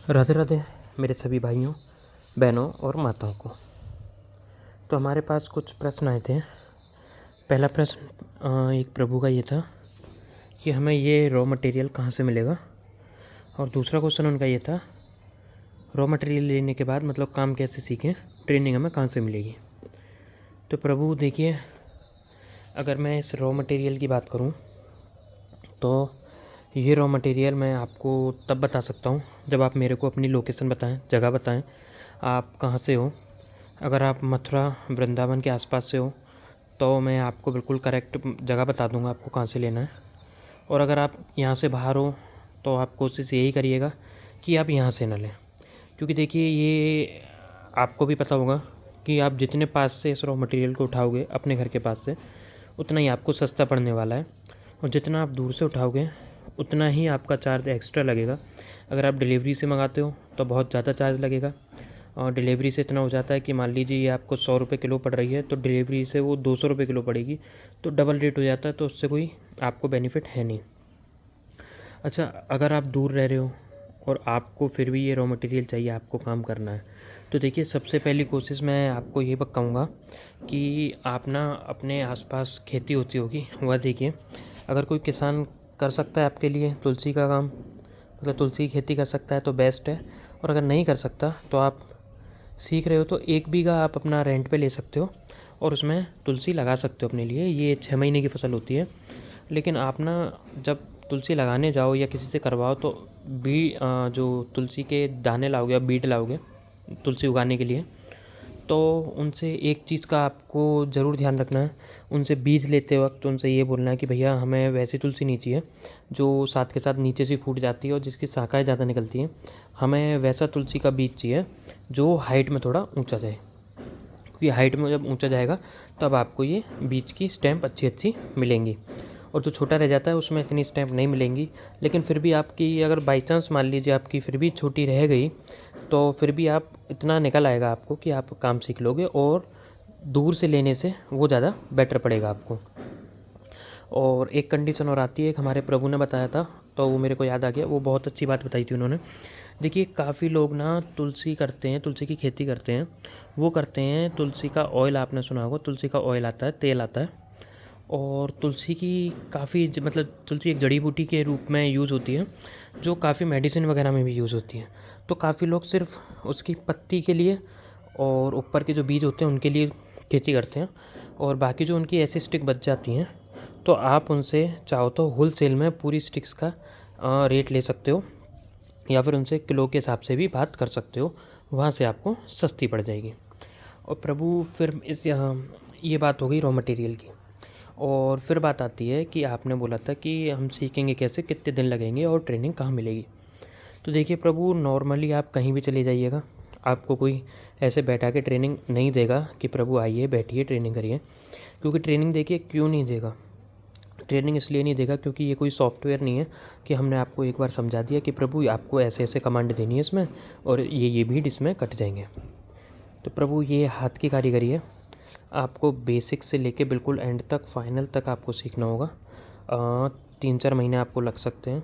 राधे राधे मेरे सभी भाइयों, बहनों और माताओं को। तो हमारे पास कुछ प्रश्न आए थे। पहला प्रश्न एक प्रभु का ये था कि हमें ये रॉ मटेरियल कहाँ से मिलेगा, और दूसरा क्वेश्चन उनका ये था रॉ मटेरियल लेने के बाद मतलब काम कैसे सीखें, ट्रेनिंग हमें कहाँ से मिलेगी। तो प्रभु देखिए, अगर मैं इस रॉ मटेरियल की बात करूँ तो ये रॉ मटेरियल मैं आपको तब बता सकता हूँ जब आप मेरे को अपनी लोकेशन बताएं, जगह बताएं, आप कहाँ से हो। अगर आप मथुरा वृंदावन के आसपास से हो तो मैं आपको बिल्कुल करेक्ट जगह बता दूंगा आपको कहाँ से लेना है। और अगर आप यहाँ से बाहर हो तो आप कोशिश यही करिएगा कि आप यहाँ से ना लें, क्योंकि देखिए ये आपको भी पता होगा कि आप जितने पास से इस रॉ मटेरियल को उठाओगे अपने घर के पास से, उतना ही आपको सस्ता पड़ने वाला है, और जितना आप दूर से उठाओगे उतना ही आपका चार्ज एक्स्ट्रा लगेगा। अगर आप डिलीवरी से मंगाते हो तो बहुत ज़्यादा चार्ज लगेगा, और डिलीवरी से इतना हो जाता है कि मान लीजिए ये आपको 100 रुपये किलो पड़ रही है तो डिलीवरी से वो 200 रुपये किलो पड़ेगी, तो डबल रेट हो जाता है, तो उससे कोई आपको बेनिफिट है नहीं। अच्छा, अगर आप दूर रह रहे हो और आपको फिर भी ये रॉ मटेरियल चाहिए, आपको काम करना है, तो देखिए सबसे पहली कोशिश मैं आपको ये कहूँगा कि आप ना अपने आसपास खेती होती होगी वह देखिए। अगर कोई किसान कर सकता है आपके लिए तुलसी का काम, मतलब तुलसी की खेती कर सकता है तो बेस्ट है। और अगर नहीं कर सकता तो आप सीख रहे हो तो 1 बीघा आप अपना रेंट पे ले सकते हो और उसमें तुलसी लगा सकते हो अपने लिए। ये 6 महीने की फसल होती है। लेकिन आप ना जब तुलसी लगाने जाओ या किसी से करवाओ तो जो तुलसी के दाने लाओगे या बीट लाओगे तुलसी उगाने के लिए, तो उनसे एक चीज़ का आपको ज़रूर ध्यान रखना है। उनसे बीज लेते वक्त उनसे ये बोलना है कि भैया हमें वैसी तुलसी नहीं चाहिए जो साथ के साथ नीचे से फूट जाती है और जिसकी शाखाएँ ज़्यादा निकलती हैं। हमें वैसा तुलसी का बीज चाहिए जो हाइट में थोड़ा ऊंचा जाए, क्योंकि हाइट में जब ऊंचा जाएगा तब आपको ये बीज की स्टैम्प अच्छी अच्छी मिलेंगी, और जो छोटा रह जाता है उसमें इतनी स्टैम्प नहीं मिलेंगी। लेकिन फिर भी आपकी अगर बाई चांस मान लीजिए आपकी फिर भी छोटी रह गई तो फिर भी आप इतना निकल आएगा आपको कि आप काम सीख लोगे, और दूर से लेने से वो ज़्यादा बेटर पड़ेगा आपको। और एक कंडीशन और आती है, एक हमारे प्रभु ने बताया था तो वो मेरे को याद आ गया, वो बहुत अच्छी बात बताई थी उन्होंने। देखिए काफ़ी लोग ना तुलसी करते हैं, तुलसी की खेती करते हैं, वो करते हैं तुलसी का ऑयल, आपने सुना होगा तुलसी का ऑयल आता है, तेल आता है। और तुलसी की काफ़ी मतलब तुलसी एक जड़ी बूटी के रूप में यूज़ होती है जो काफ़ी मेडिसिन वगैरह में भी यूज़ होती है। तो काफ़ी लोग सिर्फ उसकी पत्ती के लिए और ऊपर के जो बीज होते हैं उनके लिए खेती करते हैं, और बाकी जो उनकी ऐसी स्टिक बच जाती हैं तो आप उनसे चाहो तो होल सेल में पूरी स्टिक्स का रेट ले सकते हो, या फिर उनसे किलो के हिसाब से भी बात कर सकते हो, वहाँ से आपको सस्ती पड़ जाएगी। और प्रभु फिर ये बात हो गई रॉ मटेरियल की। और फिर बात आती है कि आपने बोला था कि हम सीखेंगे कैसे, कितने दिन लगेंगे और ट्रेनिंग कहाँ मिलेगी। तो देखिए प्रभु, नॉर्मली आप कहीं भी चले जाइएगा, आपको कोई ऐसे बैठा के ट्रेनिंग नहीं देगा कि प्रभु आइए बैठिए ट्रेनिंग करिए। क्योंकि ट्रेनिंग देखिए क्यों नहीं देगा, ट्रेनिंग इसलिए नहीं देगा क्योंकि ये कोई सॉफ्टवेयर नहीं है कि हमने आपको एक बार समझा दिया कि प्रभु आपको ऐसे ऐसे कमांड देनी है इसमें और ये बीट इसमें कट जाएंगे। तो प्रभु ये हाथ की कारीगरी है, आपको बेसिक से लेके बिल्कुल एंड तक फाइनल तक आपको सीखना होगा। 3-4 महीने आपको लग सकते हैं,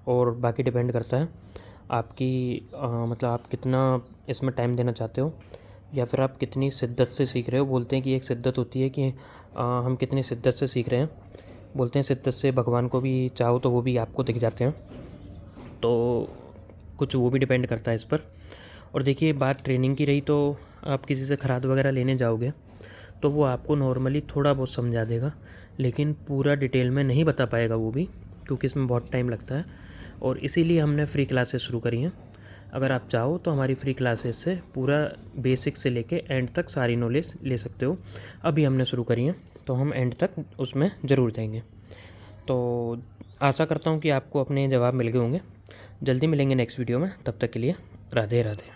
और बाकी डिपेंड करता है आपकी मतलब आप कितना इसमें टाइम देना चाहते हो, या फिर आप कितनी शिद्दत से सीख रहे हो। बोलते हैं कि एक शिद्दत होती है कि हम कितनी शिद्दत से सीख रहे हैं। बोलते हैं शिद्दत से भगवान को भी चाहो तो वो भी आपको दिख जाते हैं, तो कुछ वो भी डिपेंड करता है इस पर। और देखिए बात ट्रेनिंग की रही, तो आप किसी से खाद वगैरह लेने जाओगे तो वो आपको नॉर्मली थोड़ा बहुत समझा देगा, लेकिन पूरा डिटेल में नहीं बता पाएगा वो भी, क्योंकि इसमें बहुत टाइम लगता है। और इसीलिए हमने फ्री क्लासेस शुरू करी हैं। अगर आप चाहो तो हमारी फ्री क्लासेस से पूरा बेसिक से लेके एंड तक सारी नॉलेज ले सकते हो। अभी हमने शुरू करी हैं तो हम एंड तक उसमें ज़रूर जाएंगे। तो आशा करता हूँ कि आपको अपने जवाब मिल गए होंगे। जल्दी मिलेंगे नेक्स्ट वीडियो में, तब तक के लिए राधे राधे।